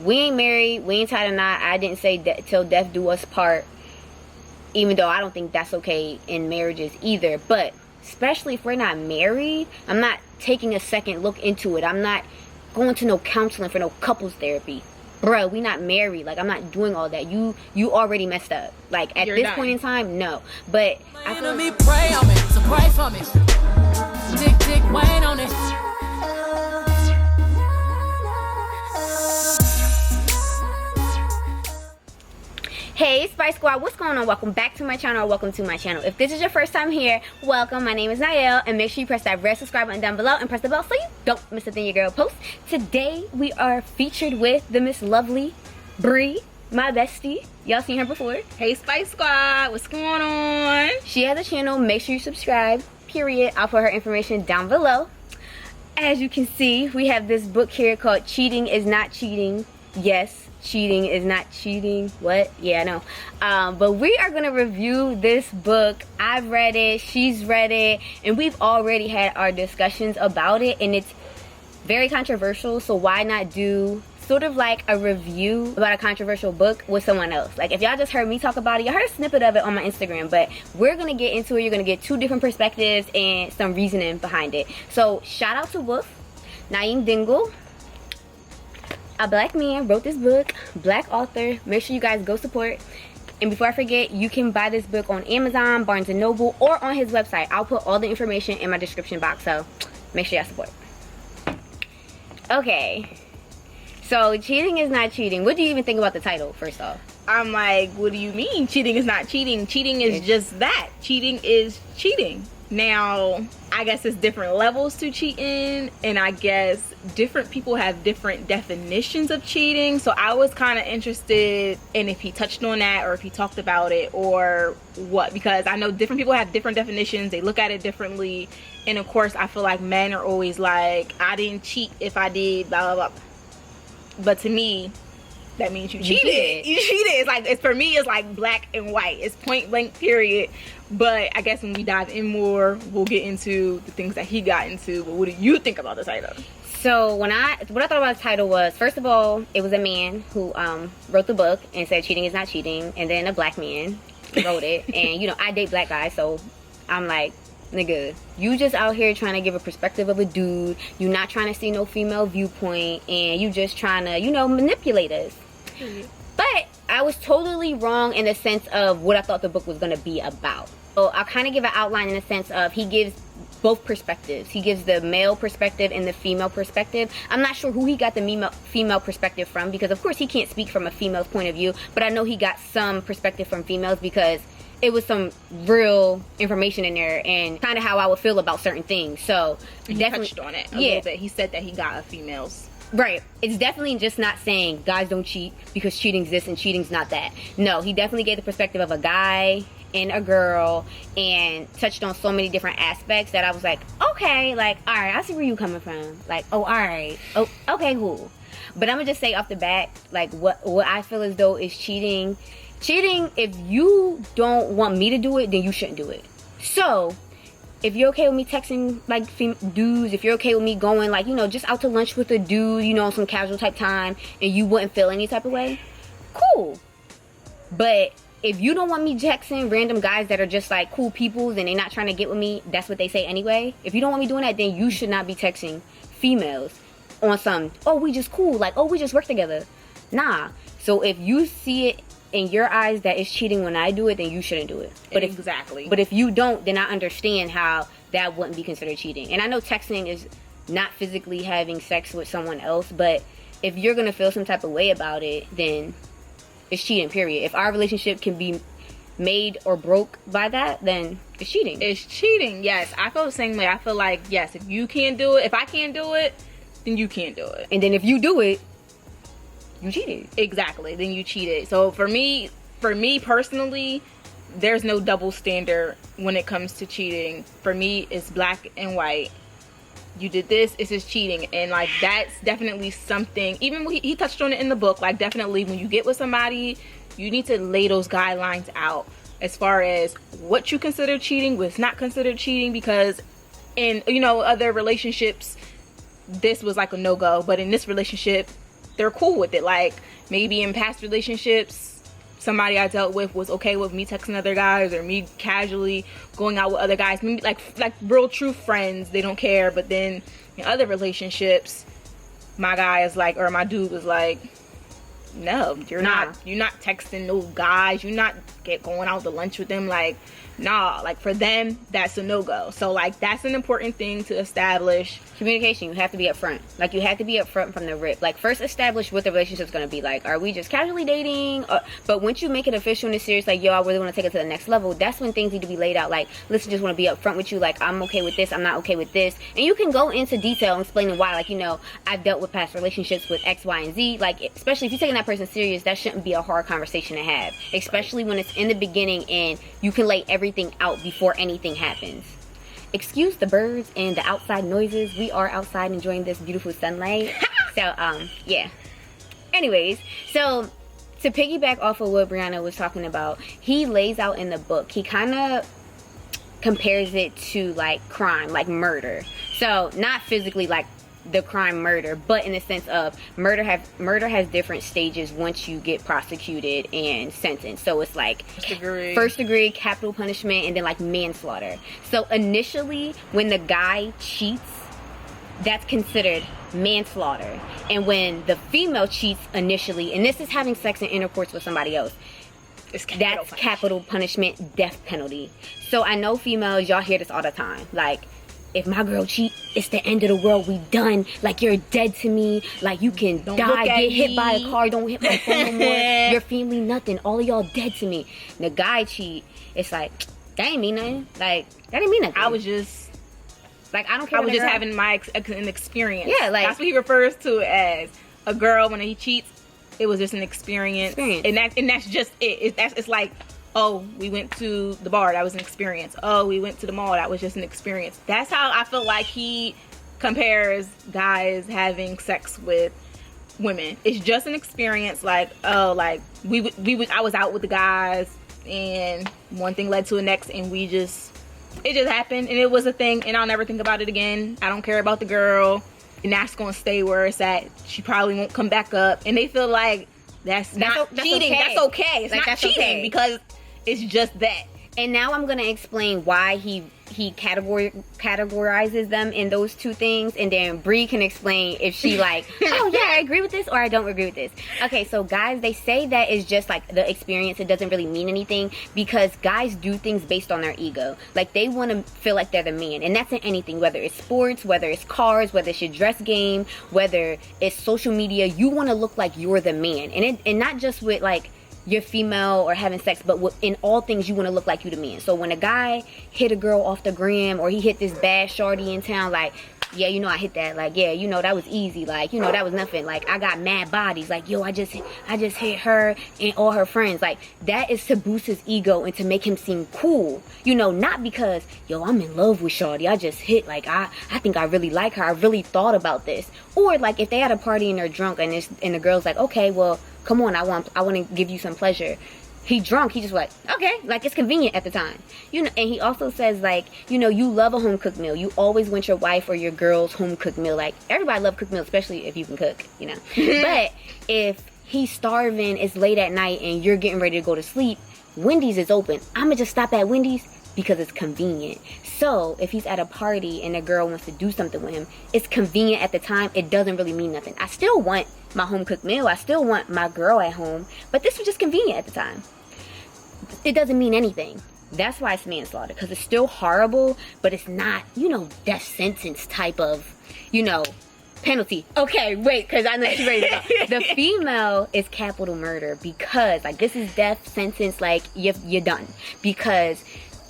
we ain't married, we ain't tied a knot. I didn't say that till death do us part, even though I don't think that's okay in marriages either. But especially if we're not married, I'm not taking a second look into it. I'm not going to no counseling for no couples therapy. Bro, we not married. Like, I'm not doing all that. You already messed up. Like, at this point in time, no. But my enemy pray on me, so pray for me. Dick, wait on it. Hey Spice Squad, what's going on? Welcome back to my channel, or welcome to my channel. If this is your first time here, welcome. My name is Nael, and make sure you press that red subscribe button down below and press the bell so you don't miss a thing your girl posts. Today we are featured with the Miss Lovely Bree, my bestie. Y'all seen her before. Hey Spice Squad, what's going on? She has a channel, make sure you subscribe, period. I'll put her information down below. As you can see, we have this book here called Cheating is Not Cheating. Yes, cheating is not cheating. What? Yeah, I know. But we are going to review this book. I've read it, she's read it, and we've already had our discussions about it, and it's very controversial, so why not do sort of like a review about a controversial book with someone else? Like, if y'all just heard me talk about it, y'all heard a snippet of it on my Instagram, but we're gonna get into it. You're gonna get two different perspectives and some reasoning behind it. So shout out to Wolf Naeem Dingle, a black man, wrote this book, black author. Make sure you guys go support. And before I forget, you can buy this book on Amazon, Barnes & Noble, or on his website. I'll put all the information in my description box, so make sure y'all support. Okay, so cheating is not cheating. What do you even think about the title, first off? I'm like, what do you mean cheating is not cheating? Cheating is just that. Cheating is cheating. Now, I guess it's different levels to cheating, and I guess different people have different definitions of cheating. So I was kind of interested in if he touched on that, or if he talked about it, or what, because I know different people have different definitions. They look at it differently. And of course, I feel like men are always like, I didn't cheat if I did blah blah blah. But to me, that means you cheated. You cheated. It's like, for me, it's like black and white. It's point blank, period. But I guess when we dive in more, we'll get into the things that he got into. But what do you think about the title? So what I thought about the title was, first of all, it was a man who wrote the book and said cheating is not cheating, and then a black man wrote it. And you know, I date black guys, so I'm like, nigga, you just out here trying to give a perspective of a dude. You not trying to see no female viewpoint, and you just trying to, you know, manipulate us. But I was totally wrong in the sense of what I thought the book was going to be about. So I'll kind of give an outline in the sense of he gives both perspectives. He gives the male perspective and the female perspective. I'm not sure who he got the female perspective from, because of course he can't speak from a female's point of view, but I know he got some perspective from females because it was some real information in there and kind of how I would feel about certain things. So he definitely touched on it a little bit. He said that he got a female's. Right. It's definitely just not saying guys don't cheat because cheating's this and cheating's not that. No, he definitely gave the perspective of a guy and a girl and touched on so many different aspects that I was like, okay, like, all right, I see where you coming from. Like, oh, all right. Oh, okay, cool. But I'm going to just say off the bat, like, what I feel as though is cheating. Cheating, if you don't want me to do it, then you shouldn't do it. So if you're okay with me texting like dudes, if you're okay with me going like, you know, just out to lunch with a dude, you know, on some casual type time, and you wouldn't feel any type of way, cool. But if you don't want me texting random guys that are just like cool peoples and they're not trying to get with me, that's what they say anyway. If you don't want me doing that, then you should not be texting females on some, oh, we just cool, like, oh, we just work together. Nah. So if you see it in your eyes that it's cheating when I do it, then you shouldn't do it. But exactly. But if you don't, then I understand how that wouldn't be considered cheating. And I know texting is not physically having sex with someone else, but if you're gonna feel some type of way about it, then it's cheating, period. If our relationship can be made or broke by that, then it's cheating. It's cheating, yes. I feel the same way. I feel like, yes, if you can't do it, if I can't do it, then you can't do it. And then if you do it, you cheated. Exactly, then you cheated. So for me personally, there's no double standard when it comes to cheating. For me, it's black and white. You did this, it's just cheating. And like, that's definitely something, even when he touched on it in the book, like, definitely when you get with somebody, you need to lay those guidelines out as far as what you consider cheating, what's not considered cheating, because in, you know, other relationships, this was like a no-go, but in this relationship, they're cool with it. Like, maybe in past relationships, somebody I dealt with was okay with me texting other guys or me casually going out with other guys. Maybe like real true friends, they don't care. But then in other relationships, my guy is like, or my dude was like, no, you're not texting no guys, you're not going out to lunch with them. Like, nah, like for them, that's a no-go. So like, that's an important thing to establish. Communication, you have to be upfront. Like, you have to be upfront from the rip. Like, first establish what the relationship's gonna be like. Are we just casually dating? But once you make it official and it's serious, like, yo, I really want to take it to the next level, that's when things need to be laid out. Like, listen, just want to be upfront with you. Like, I'm okay with this, I'm not okay with this. And you can go into detail and explaining why. Like, you know, I've dealt with past relationships with X, Y, and Z. Like, especially if you're taking that person serious, that shouldn't be a hard conversation to have. Especially when it's in the beginning and you can lay everything out before anything happens. Excuse the birds and the outside noises. We are outside enjoying this beautiful sunlight. So, yeah. Anyways, so to piggyback off of what Brianna was talking about, he lays out in the book, he kind of compares it to like crime, like murder. So, not physically like the crime murder, but in the sense of murder has different stages once you get prosecuted and sentenced. So it's like first degree, capital punishment, and then like manslaughter. So initially when the guy cheats, that's considered manslaughter. And when the female cheats initially, and this is having sex and intercourse with somebody else, that's capital punishment, death penalty. So I know females, y'all hear this all the time, like, if my girl cheat, it's the end of the world. We done. Like, you're dead to me. Like, you can die, get hit by a car. Don't hit my phone no more. Your family, nothing. All of y'all dead to me. And the guy cheat, it's like, that ain't mean nothing. Like, that ain't mean nothing. I was just, like, I don't care. I was just having an experience. Yeah, like, that's what he refers to as a girl when he cheats. It was just an experience. And that's just it. It's like, oh, we went to the bar, that was an experience. Oh, we went to the mall, that was just an experience. That's how I feel like he compares guys having sex with women. It's just an experience. Like, oh, like I was out with the guys and one thing led to the next, and it just happened and it was a thing, and I'll never think about it again. I don't care about the girl, and that's gonna stay where it's at. She probably won't come back up, and they feel like that's not cheating. Okay. That's okay. It's like, not cheating because it's just that. And now I'm gonna explain why he categorizes them in those two things, and then Bree can explain if she like, oh yeah, I agree with this or I don't agree with this. Okay, so guys, they say that is just like the experience. It doesn't really mean anything because guys do things based on their ego. Like, they want to feel like they're the man, and that's in anything, whether it's sports, whether it's cars, whether it's your dress game, whether it's social media. You want to look like you're the man, and not just with like you're female or having sex, but in all things you want to look like you the man. So when a guy hit a girl off the gram, or he hit this bad shorty in town, like, yeah, you know, I hit that, like, yeah, you know, that was easy, like, you know, that was nothing, like, I got mad bodies, like, yo, I just hit her and all her friends. Like, that is to boost his ego and to make him seem cool, you know, not because, yo, I'm in love with shorty, I just hit, like, I think I really like her, I really thought about this. Or like, if they had a party and they're drunk and the girl's like, okay, well, come on, I want to give you some pleasure. He drunk, he just like, okay, like, it's convenient at the time, you know. And he also says, like, you know, you love a home cooked meal. You always want your wife or your girl's home cooked meal. Like, everybody love cooked meal, especially if you can cook, you know. But if he's starving, it's late at night, and you're getting ready to go to sleep, Wendy's is open. I'ma just stop at Wendy's because it's convenient. So if he's at a party and a girl wants to do something with him, it's convenient at the time. It doesn't really mean nothing. I still want my home cooked meal. I still want my girl at home, but this was just convenient at the time. It doesn't mean anything. That's why it's manslaughter, because it's still horrible, but it's not, you know, death sentence type of, you know, penalty. Okay, wait, because I know she's ready to go. The female is capital murder because, like, this is death sentence, like, you're done. Because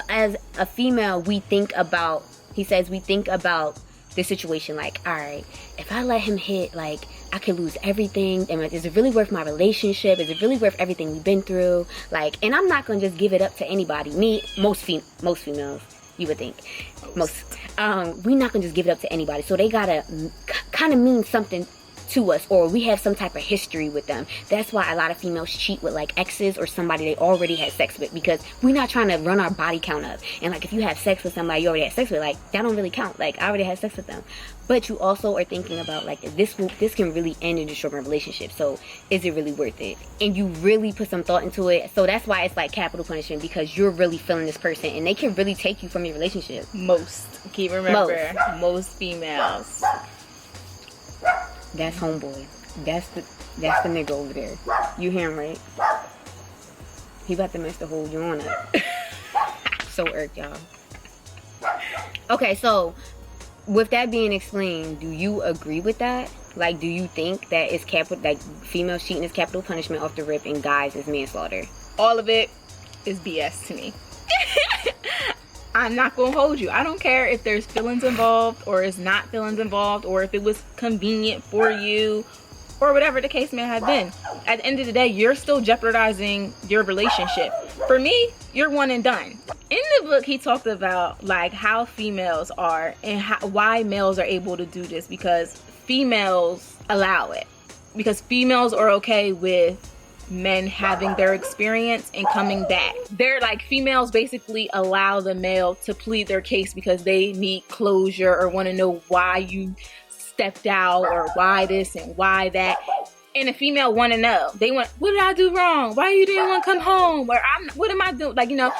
as a female, we think about, he says, we think about the situation like, all right, if I let him hit, like, I could lose everything, and is it really worth my relationship? Is it really worth everything we've been through? Like, and I'm not gonna just give it up to anybody. Most females, you would think, we're not gonna just give it up to anybody. So they gotta kind of mean something to us, or we have some type of history with them. That's why a lot of females cheat with like exes or somebody they already had sex with, because we're not trying to run our body count up. And like, if you have sex with somebody you already had sex with, like, that don't really count. Like, I already had sex with them. But you also are thinking about like this can really end in a short-term relationship. So is it really worth it? And you really put some thought into it. So that's why it's like capital punishment, because you're really feeling this person and they can really take you from your relationship. Keep remember, most females. That's homeboy. That's the nigga over there. You hear him, right? He about to mess the whole joint up. So irked, y'all. Okay, so with that being explained, do you agree with that? Like, do you think that it's like females cheating is capital punishment off the rip and guys is manslaughter? All of it is BS to me. I'm not gonna hold you. I don't care if there's feelings involved or is not feelings involved, or if it was convenient for you, or whatever the case may have been. At the end of the day, you're still jeopardizing your relationship. For me, you're one and done. In the book, he talked about like how females are and why males are able to do this, because females allow it. Because females are okay with men having their experience and coming back. They're like, females basically allow the male to plead their case because they need closure or want to know why you stepped out or why this and why that. And a female want to know. They want, what did I do wrong? Why you didn't want to come home? Or what am I doing? Like, you know,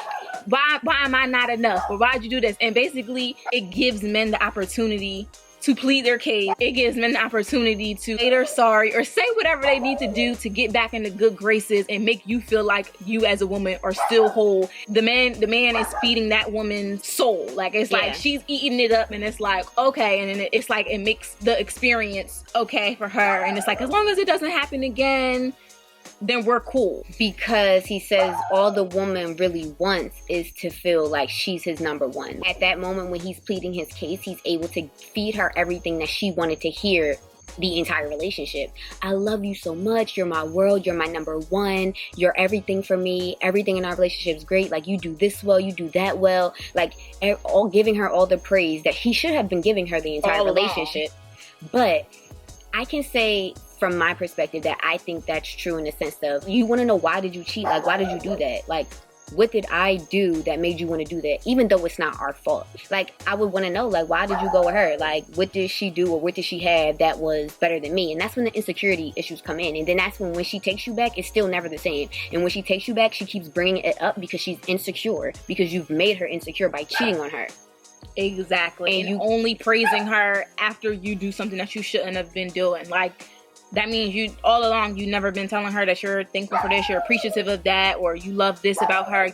why am I not enough? Or why'd you do this? And basically it gives men the opportunity to plead their case. It gives men the opportunity to say they're sorry or say whatever they need to do to get back into good graces and make you feel like you as a woman are still whole. The man is feeding that woman's soul. Like, it's like she's eating it up, and it's like, okay. And then it's like, it makes the experience okay for her. And it's like, as long as it doesn't happen again, then we're cool. Because he says all the woman really wants is to feel like she's his number one. At that moment when he's pleading his case, he's able to feed her everything that she wanted to hear the entire relationship. I love you so much. You're my world. You're my number one. You're everything for me. Everything in our relationship is great. Like, you do this well. You do that well. Like, all giving her all the praise that he should have been giving her the entire relationship. But I can say from my perspective that I think that's true in the sense of, you want to know, why did you cheat? Like, why did you do that? Like, what did I do that made you want to do that? Even though it's not our fault. Like, I would want to know, like, why did you go with her? Like, what did she do or what did she have that was better than me? And that's when the insecurity issues come in. And then that's when she takes you back, it's still never the same. And when she takes you back, she keeps bringing it up because she's insecure, because you've made her insecure by cheating on her. Exactly. And you only praising her after you do something that you shouldn't have been doing. Like, that means you, all along, you've never been telling her that you're thankful for this, you're appreciative of that, or you love this about her.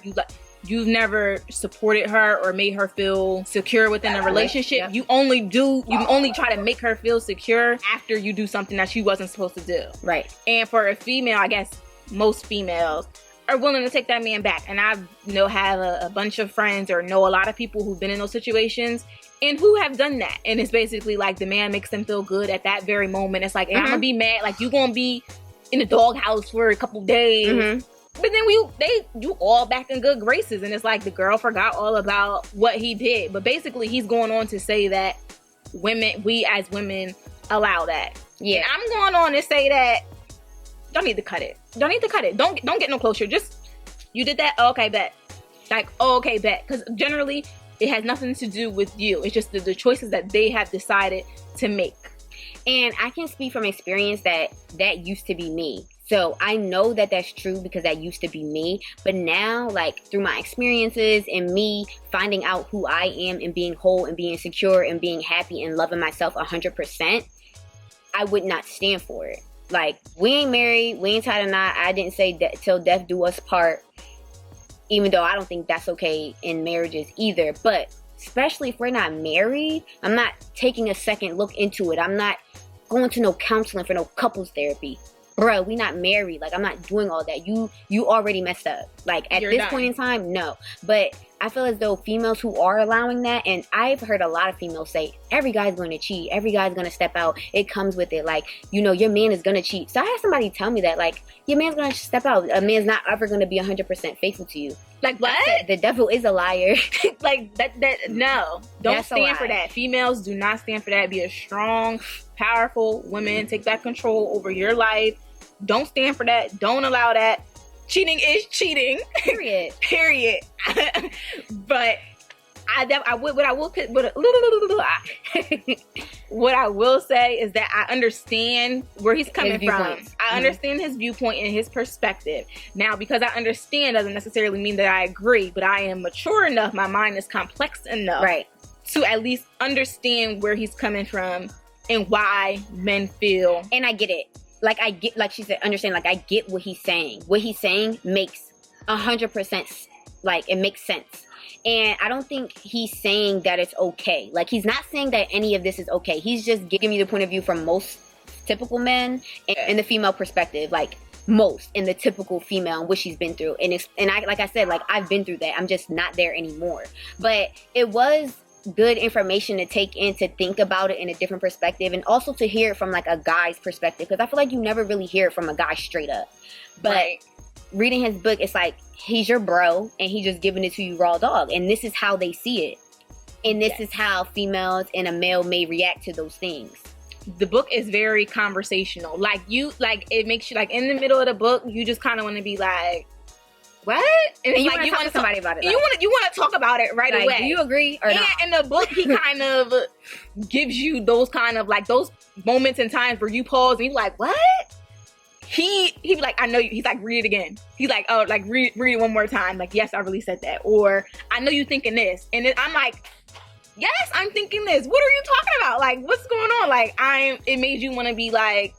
You've never supported her or made her feel secure within a relationship. Yep. You only try to make her feel secure after you do something that she wasn't supposed to do. Right. And for a female, I guess most females are willing to take that man back. And I have a bunch of friends or know a lot of people who've been in those situations and who have done that. And it's basically like the man makes them feel good at that very moment. It's like, I'm gonna be mad. Like, you gonna be in the doghouse for a couple days. But then you all back in good graces. And it's like the girl forgot all about what he did. But basically he's going on to say that we as women allow that. Yeah. And I'm going on to say that don't need to cut it. Don't get no closer. Just, you did that? Oh, okay, bet. Like, oh, okay, bet. Because generally it has nothing to do with you. It's just the choices that they have decided to make. And I can speak from experience that used to be me. So I know that that's true because that used to be me. But now, like, through my experiences and me finding out who I am and being whole and being secure and being happy and loving myself 100%, I would not stand for it. Like, we ain't married, we ain't tied a knot. I didn't say that till death do us part, even though I don't think that's okay in marriages either. But especially if we're not married, I'm not taking a second look into it. I'm not going to no counseling for no couples therapy. Bruh, we not married. Like, I'm not doing all that. You already messed up. Like, at this point in time, no. But I feel as though females who are allowing that, and I've heard a lot of females say, every guy's going to cheat. Every guy's going to step out. It comes with it. Like, your man is going to cheat. So I had somebody tell me that, like, your man's going to step out. A man's not ever going to be 100% faithful to you. Like, what? The devil is a liar. Like, no. Don't stand for that. Females do not stand for that. Be a strong, powerful woman. Take back control over your life. Don't stand for that. Don't allow that. Cheating is cheating. Period. Period. But What I will say is that I understand where he's coming from. I understand his viewpoint and his perspective. Now, because I understand doesn't necessarily mean that I agree, but I am mature enough, my mind is complex enough, right, to at least understand where he's coming from and why men feel. And I get it. Like, I get, like she said, understand, like, I get what he's saying. What he's saying makes 100%, like, it makes sense. And I don't think he's saying that it's okay. Like, he's not saying that any of this is okay. He's just giving you the point of view from most typical men in the female perspective, like, most in the typical female and what she's been through. And I, like I said, like, I've been through that. I'm just not there anymore. But it was good information to take in, to think about it in a different perspective, and also to hear it from like a guy's perspective, because I feel like you never really hear it from a guy straight up. But reading his book, it's like he's your bro and he's just giving it to you raw dog, and this is how they see it, and this is how females and a male may react to those things. The book is very conversational. Like, it makes you, like, in the middle of the book, you just kind of want to be like, what? And you want to talk to somebody about it. Like, you want to talk about it right away. Do you agree or not? In the book, he kind of gives you those kind of, like, those moments and times where you pause and you're like, what? He be like, I know you. He's like, read it again. He's like, oh, like, read it one more time. Like, yes, I really said that. Or, I know you thinking this. And then I'm like, yes, I'm thinking this. What are you talking about? Like, what's going on? Like, it made you want to be like,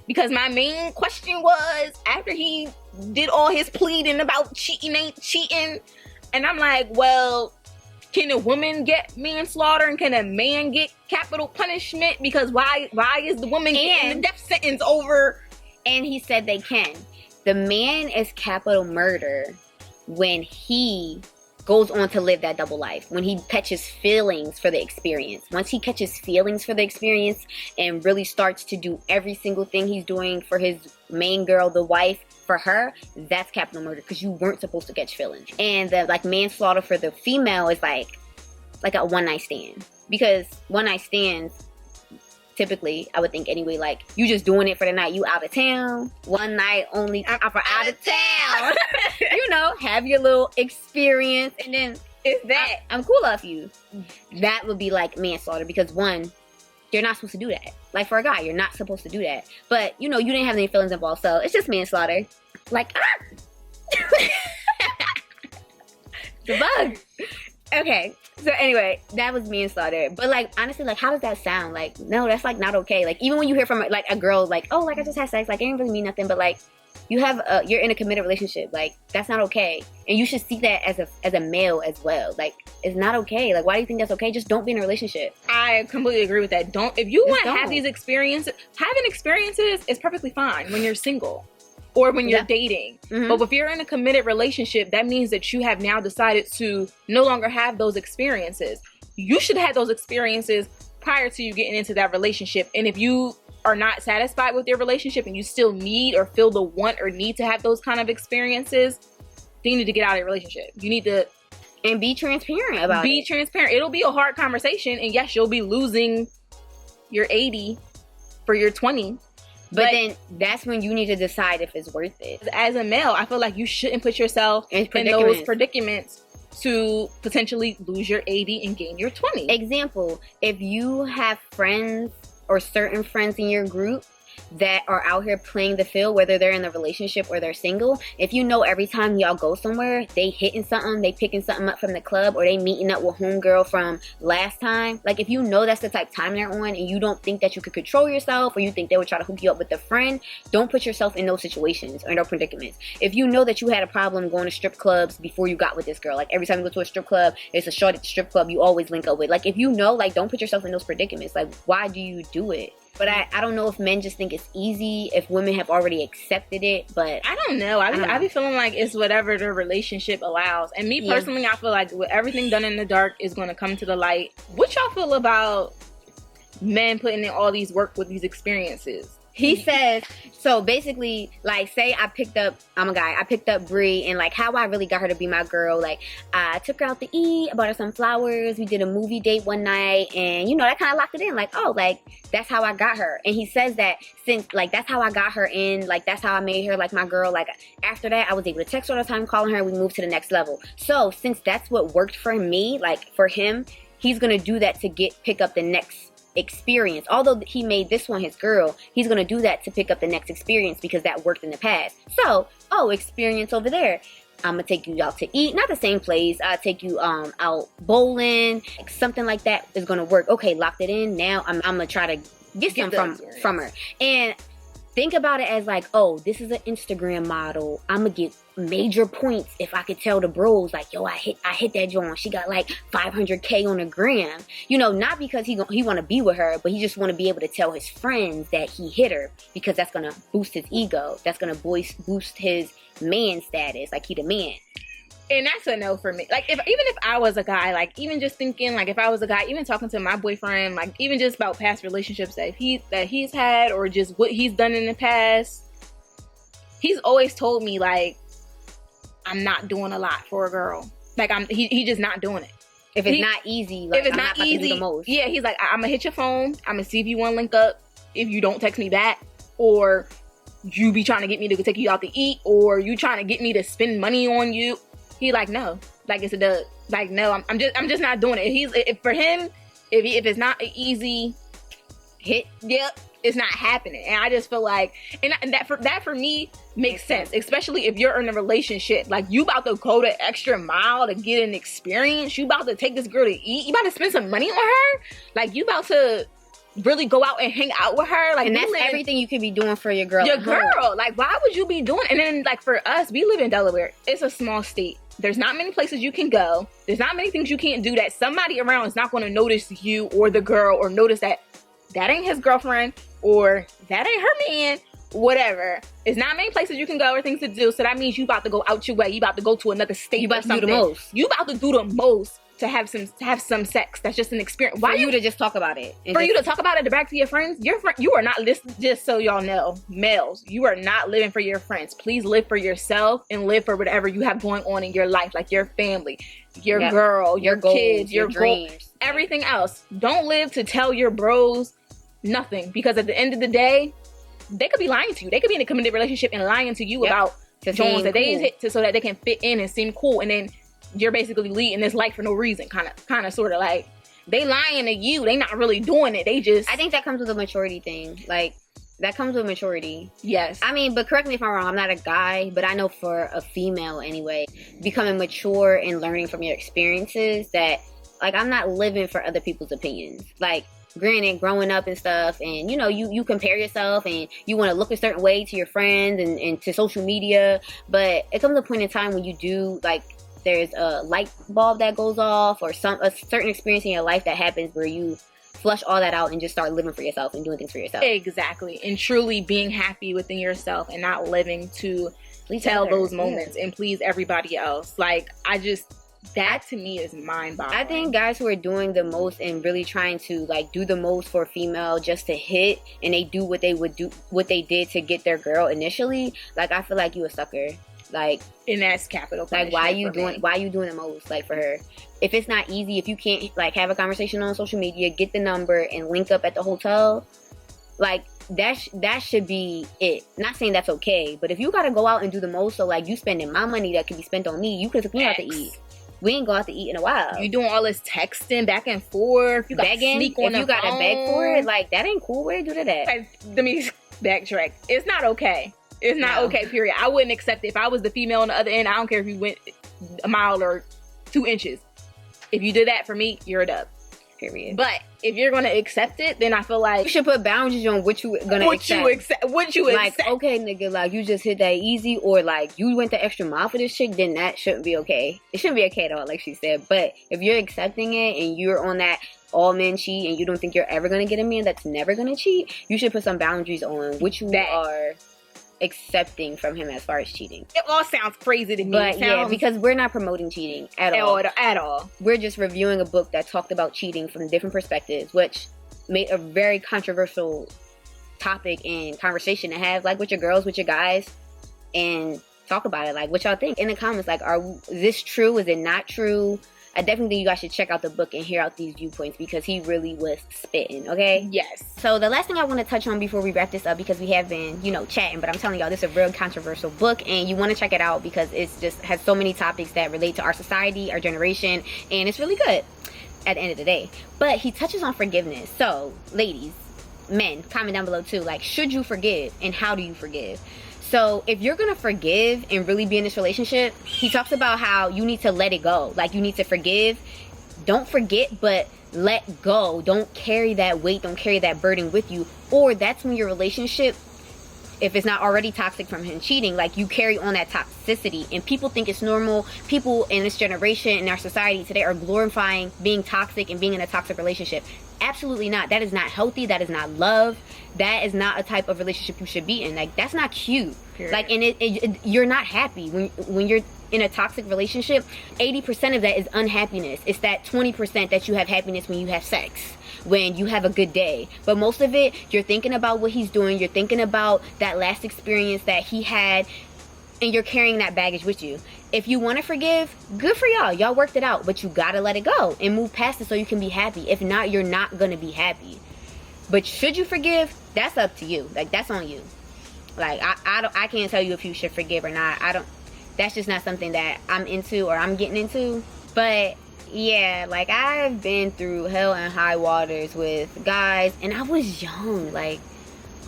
because my main question was, after he did all his pleading about cheating ain't cheating, and I'm like, well, can a woman get manslaughter and can a man get capital punishment? Because why is the woman getting the death sentence over? And he said they can. The man is capital murder when he goes on to live that double life, when he catches feelings for the experience. Once he catches feelings for the experience and really starts to do every single thing he's doing for his main girl, the wife, for her, that's capital murder, because you weren't supposed to catch feelings. And the, like, manslaughter for the female is like a one night stand, because one night stands, typically, I would think anyway, like, you just doing it for the night. You out of town, one night only, I'm for out of town. You know, have your little experience, and then it's that I'm cool off you. That would be like manslaughter, because one, you're not supposed to do that. Like, for a guy, you're not supposed to do that. But, you know, you didn't have any feelings involved, so it's just manslaughter. Like, the bug. Okay, so anyway, that was manslaughter. But, like, honestly, like, how does that sound? Like, no, that's, like, not okay. Like, even when you hear from, like, a girl, like, oh, like, I just had sex, like, it didn't really mean nothing, but, like, you're in a committed relationship. Like, that's not okay. And you should see that as a male as well. Like, it's not okay. Like, why do you think that's okay? Just don't be in a relationship. I completely agree with that. If you want to have these experiences, having experiences is perfectly fine when you're single or when you're dating. Mm-hmm. But if you're in a committed relationship, that means that you have now decided to no longer have those experiences. You should have those experiences prior to you getting into that relationship. And if you are not satisfied with your relationship and you still need or feel the want or need to have those kind of experiences, then you need to get out of your relationship. You need to... And be transparent about it. Be transparent. It'll be a hard conversation. And yes, you'll be losing your 80 for your 20. But then that's when you need to decide if it's worth it. As a male, I feel like you shouldn't put yourself in those predicaments to potentially lose your 80 and gain your 20. Example, if you have friends or certain friends in your group that are out here playing the field, whether they're in a relationship or they're single, if you know every time y'all go somewhere, they hitting something, they picking something up from the club, or they meeting up with homegirl from last time, like, if you know that's the type of time they're on and you don't think that you could control yourself, or you think they would try to hook you up with a friend, don't put yourself in those situations or in those predicaments. If you know that you had a problem going to strip clubs before you got with this girl, like, every time you go to a strip club, it's a short at the strip club you always link up with, like, if you know, like, don't put yourself in those predicaments. Like, why do you do it? But I don't know if men just think it's easy, if women have already accepted it, but... I don't know. I be feeling like it's whatever the relationship allows. And me personally, I feel like with everything done in the dark is going to come to the light. What y'all feel about men putting in all these work with these experiences? He says, so basically, like, say I'm a guy, I picked up Brie, and like how I really got her to be my girl, like I took her out to eat, I bought her some flowers, we did a movie date one night, and you know, that kind of locked it in, like, oh, like that's how I got her. And he says that since like that's how I got her in, like that's how I made her like my girl, like after that I was able to text her all the time, calling her, we moved to the next level. So since that's what worked for me, like for him, he's gonna do that to pick up the next experience. Although he made this one his girl, he's gonna do that to pick up the next experience because that worked in the past. So, oh, experience over there, I'm gonna take you out to eat, not the same place, I'll take you out bowling, like something like that is gonna work. Okay, locked it in. Now I'm gonna try to get some from her. And think about it as like, oh, this is an Instagram model, I'm gonna get major points if I could tell the bros, like, yo, I hit that joint, she got like 500K on a gram. You know, not because he want to be with her, but he just want to be able to tell his friends that he hit her, because that's gonna boost his ego, that's gonna boost his man status, like he the man. And that's a no for me. Like, even if I was a guy, like, even just thinking, like, if I was a guy, even talking to my boyfriend, like, even just about past relationships that he's had, or just what he's done in the past, he's always told me, like, I'm not doing a lot for a girl. Like, he just not doing it. If it's not easy, like, if it's I'm not not easy, to do the most. Yeah, he's like, I'm gonna hit your phone, I'm gonna see if you want to link up. If you don't text me back, or you be trying to get me to take you out to eat, or you trying to get me to spend money on you, he like, no, like, it's a dud. Like, no, I'm just not doing it. If for him, if it's not an easy hit, yep, it's not happening. And I just feel like, and that for me makes sense, especially if you're in a relationship. Like, you about to go the extra mile to get an experience. You about to take this girl to eat. You about to spend some money on her. Like, you about to really go out and hang out with her. Like, and that's everything you could be doing for your girl. Like, why would you be doing? And then, like, for us, we live in Delaware. It's a small state. There's not many places you can go. There's not many things you can't do that somebody around is not going to notice you or the girl, or notice that ain't his girlfriend, or that ain't her man, whatever. There's not many places you can go or things to do. So that means you about to go out your way. You about to go to another state. You about to do the most. You about to do the most to have some sex. That's just an experience. Why you to just talk about it? You to talk about it back to your friends? You are not listening. Just so y'all know, males, you are not living for your friends. Please live for yourself and live for whatever you have going on in your life, like your family, your girl, your goals, kids, your dreams, everything else. Don't live to tell your bros nothing, because at the end of the day, they could be lying to you. They could be in a committed relationship and lying to you about Jones that they hit so that they can fit in and seem cool, and then you're basically leading this life for no reason, kind of sort of like they lying to you. They not really doing it. They just, I think that comes with a maturity thing. Like, that comes with maturity. Yes. I mean, but correct me if I'm wrong, I'm not a guy, but I know for a female anyway, becoming mature and learning from your experiences, that like, I'm not living for other people's opinions. Like, granted, growing up and stuff, and you know, you compare yourself and you want to look a certain way to your friends and to social media, but it comes a point in time when you do, like, there's a light bulb that goes off, or a certain experience in your life that happens where you flush all that out and just start living for yourself and doing things for yourself. Exactly. And truly being happy within yourself and not living to tell those moments and please everybody else. Like, that to me is mind-boggling. I think guys who are doing the most and really trying to like do the most for a female just to hit, and they do what they did to get their girl initially, like, I feel like you a sucker. Like, and that's capital like, why you doing the most, like, for her? If it's not easy, if you can't like have a conversation on social media, get the number and link up at the hotel, like, that should be it. Not saying that's okay, but if you gotta go out and do the most, so like, you spending my money that could be spent on me, you could take me out to eat. We ain't go out to eat in a while. You doing all this texting back and forth. You begging. If you got to beg for it, like, that ain't cool. Where you do that? Let me backtrack. It's not okay. It's not okay, period. I wouldn't accept it. If I was the female on the other end, I don't care if you went a mile or 2 inches. If you did that for me, you're a dub. Period. But if you're going to accept it, then I feel like you should put boundaries on what you going to accept. What you like, accept. Okay, nigga, like, you just hit that easy, or like, you went the extra mile for this chick, then that shouldn't be okay. It shouldn't be okay at all, like she said. But if you're accepting it and you're on that all men cheat and you don't think you're ever going to get a man that's never going to cheat, you should put some boundaries on what you are accepting from him as far as cheating. It all sounds crazy to me. But yeah, because we're not promoting cheating at all. We're just reviewing a book that talked about cheating from different perspectives, which made a very controversial topic and conversation to have, like, with your girls, with your guys, and talk about it. Like, what y'all think in the comments. Like, is this true? Is it not true? I definitely think you guys should check out the book and hear out these viewpoints, because he really was spitting, okay? Yes. So the last thing I want to touch on before we wrap this up, because we have been, you know, chatting, but I'm telling y'all, this is a real controversial book, and you want to check it out because it's just has so many topics that relate to our society, our generation, and it's really good at the end of the day. But he touches on forgiveness. So, ladies, men, comment down below too. Like, should you forgive, and how do you forgive? So if you're gonna forgive and really be in this relationship, he talks about how you need to let it go. Like, you need to forgive, don't forget, but let go. Don't carry that weight, don't carry that burden with you. Or that's when your relationship, if it's not already toxic from him cheating, like, you carry on that toxicity, and people think it's normal. People in this generation, in our society today, are glorifying being toxic and being in a toxic relationship. Absolutely not. That is not healthy. That is not love. That is not a type of relationship you should be in. Like, that's not cute. Period. Like, and you're not happy when you're in a toxic relationship. 80% of that is unhappiness. It's that 20% that you have happiness when you have sex, when you have a good day. But most of it, you're thinking about what he's doing. You're thinking about that last experience that he had, and you're carrying that baggage with you. If you want to forgive, good for y'all. Y'all worked it out, but you gotta let it go and move past it so you can be happy. If not, you're not gonna be happy. But should you forgive? That's up to you. Like, that's on you. Like, I can't tell you if you should forgive or not. That's just not something that I'm into or I'm getting into. But yeah, like, I've been through hell and high waters with guys, and I was young. Like,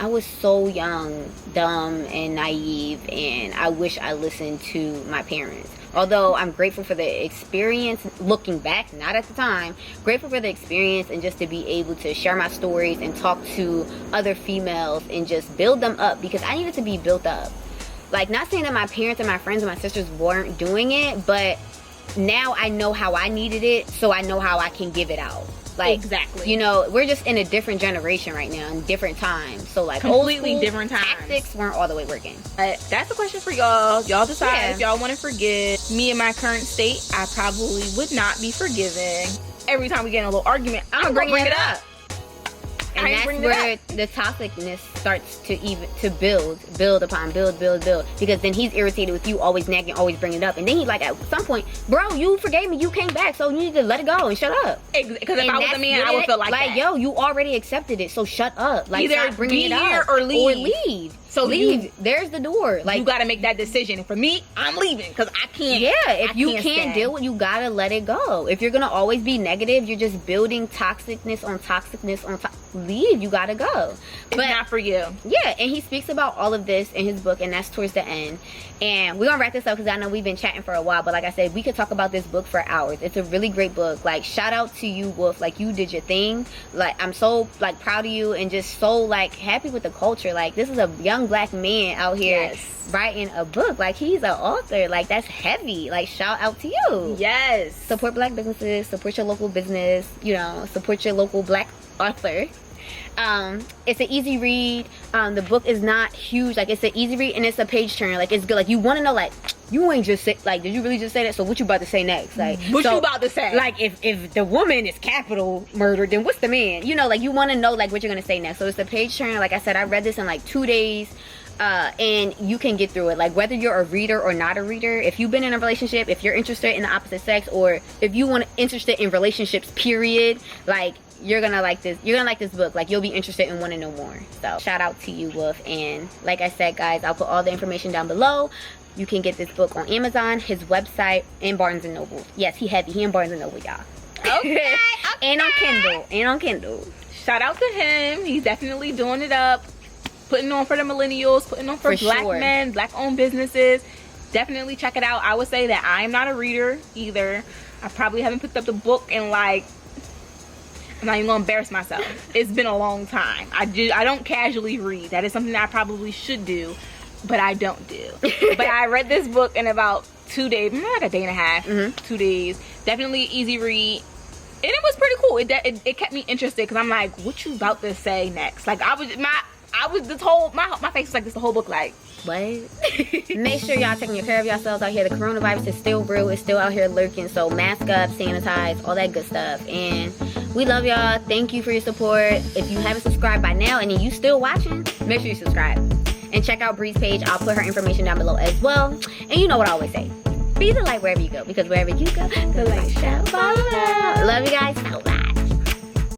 I was so young, dumb, and naive, and I wish I listened to my parents. Although I'm grateful for the experience, looking back, not at the time, grateful for the experience and just to be able to share my stories and talk to other females and just build them up, because I needed to be built up. Like, not saying that my parents and my friends and my sisters weren't doing it, but now I know how I needed it, so I know how I can give it out. Like, exactly. You know, we're just in a different generation right now, in different times. So, like, completely different times. Tactics weren't all the way working. That's a question for y'all. Y'all decide if Yeah. y'all want to forgive. Me in my current state, I probably would not be forgiving. Every time we get in a little argument, I'm gonna bring it up. And that's where the toxicness starts to build upon, because then he's irritated with you, always nagging, always bringing it up, and then he, like, at some point, bro, you forgave me, you came back, so you need to let it go and shut up. Because if I was a man, I would feel like that. Yo, you already accepted it, so shut up. Like, either stop bringing it up or leave. So leave. There's the door. Like, you gotta make that decision. For me, I'm leaving because I can't. Yeah, if you can't deal with it, you gotta let it go. If you're gonna always be negative, you're just building toxicness on toxicness on leave. You gotta go. It's not for you. Yeah, and he speaks about all of this in his book, and that's towards the end. And we're gonna wrap this up because I know we've been chatting for a while, but like I said, we could talk about this book for hours. It's a really great book. Like, shout out to you, Wolf. Like, you did your thing. Like, I'm so, like, proud of you and just so, like, happy with the culture. Like, this is a young black man out here writing a book. Like, he's an author. Like, that's heavy. Like, shout out to you. Yes. Support black businesses, support your local business, you know, support your local black author. It's an easy read. The book is not huge. Like, it's an easy read, and it's a page turner. Like, it's good. Like, you want to know, like, you ain't just say, like, did you really just say that? So what you about to say next? Like, what you about to say? Like, if the woman is capital murder, then what's the man? You know, like, you want to know, like, what you're gonna say next. So it's a page turner. Like I said, I read this in like 2 days. And you can get through it. Like, whether you're a reader or not a reader, if you've been in a relationship, if you're interested in the opposite sex, or if you want interested in relationships, period, like, you're gonna like this. You're gonna like this book. Like, you'll be interested and want to know more. So shout out to you, Wolf. And like I said, guys, I'll put all the information down below. You can get this book on Amazon, his website, and Barnes & Noble. Yes, he heavy. He in Barnes & Noble, y'all. Okay. And on Kindle. Shout out to him. He's definitely doing it up. Putting on for the millennials, putting on for black men, black owned businesses. Definitely check it out. I would say that I'm not a reader either. I probably haven't picked up the book in, like, I'm not even gonna embarrass myself. It's been a long time. I don't casually read. That is something that I probably should do, but I don't do. But I read this book in about 2 days, like a day and a half, 2 days. Definitely easy read. And it was pretty cool. It kept me interested because I'm like, what you about to say next? Like, I I was this whole, my face was like this the whole book, like, what? Make sure y'all taking care of yourselves out here. The coronavirus is still real. It's still out here lurking. So mask up, sanitize, all that good stuff. And we love y'all. Thank you for your support. If you haven't subscribed by now and you still watching, make sure you subscribe. And check out Bree's page. I'll put her information down below as well. And you know what I always say. Be the light wherever you go. Because wherever you go, the light shall follow. Love you guys.